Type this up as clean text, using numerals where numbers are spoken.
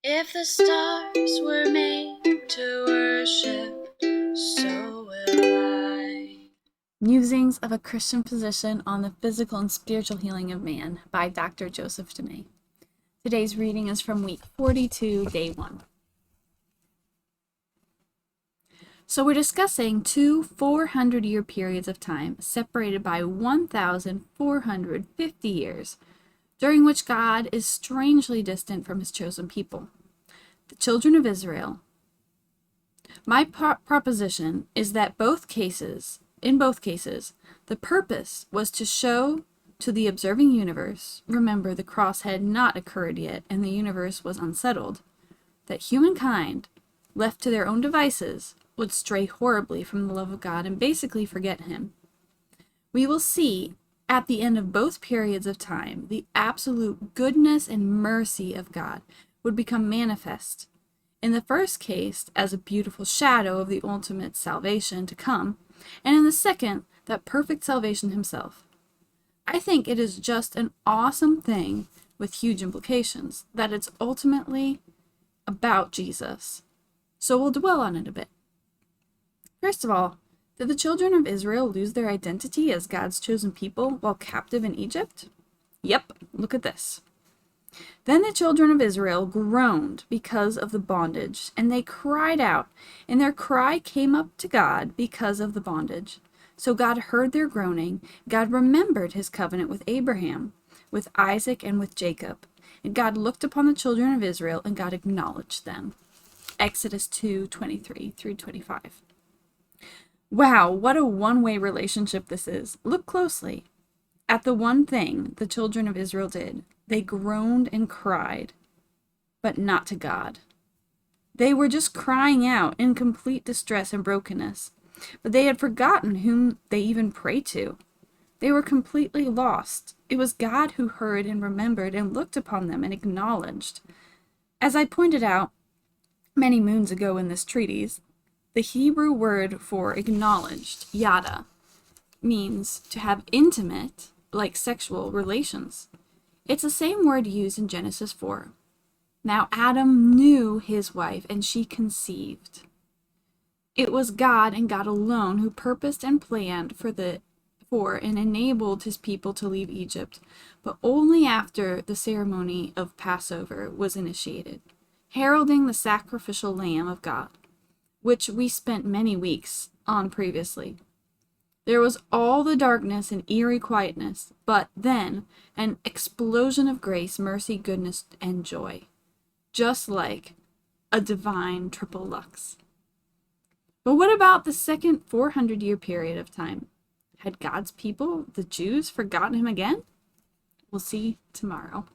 If the stars were made to worship, so will I. Musings of a Christian Physician on the Physical and Spiritual Healing of Man by Dr. Joseph DeMay. Today's reading is from week 42, day 1. So we're discussing two 400-year periods of time separated by 1,450 years, during which God is strangely distant from his chosen people, the children of Israel. My proposition is that in both cases, the purpose was to show to the observing universe, remember the cross had not occurred yet and the universe was unsettled, that humankind, left to their own devices, would stray horribly from the love of God and basically forget him. We will see at the end of both periods of time the absolute goodness and mercy of God would become manifest. In the first case, as a beautiful shadow of the ultimate salvation to come, and in the second, that perfect salvation himself. I think it is just an awesome thing with huge implications that it's ultimately about Jesus. So we'll dwell on it a bit. First of all, did the children of Israel lose their identity as God's chosen people while captive in Egypt? Yep, look at this. Then the children of Israel groaned because of the bondage, and they cried out, and their cry came up to God because of the bondage. So God heard their groaning. God remembered his covenant with Abraham, with Isaac, and with Jacob. And God looked upon the children of Israel, and God acknowledged them. Exodus 2:23 through 25. Wow, what a one-way relationship this is. Look closely at the one thing the children of Israel did. They groaned and cried, but not to God. They were just crying out in complete distress and brokenness, but they had forgotten whom they even prayed to. They were completely lost. It was God who heard and remembered and looked upon them and acknowledged. As I pointed out many moons ago in this treatise, the Hebrew word for acknowledged, yada, means to have intimate, like sexual, relations. It's the same word used in Genesis 4. Now Adam knew his wife, and she conceived. It was God and God alone who purposed and planned for and enabled his people to leave Egypt, but only after the ceremony of Passover was initiated, heralding the sacrificial lamb of God, which we spent many weeks on previously. There was all the darkness and eerie quietness, but then an explosion of grace, mercy, goodness, and joy, just like a divine triple lux. But what about the second 400-year period of time? Had God's people, the Jews, forgotten him again? We'll see tomorrow.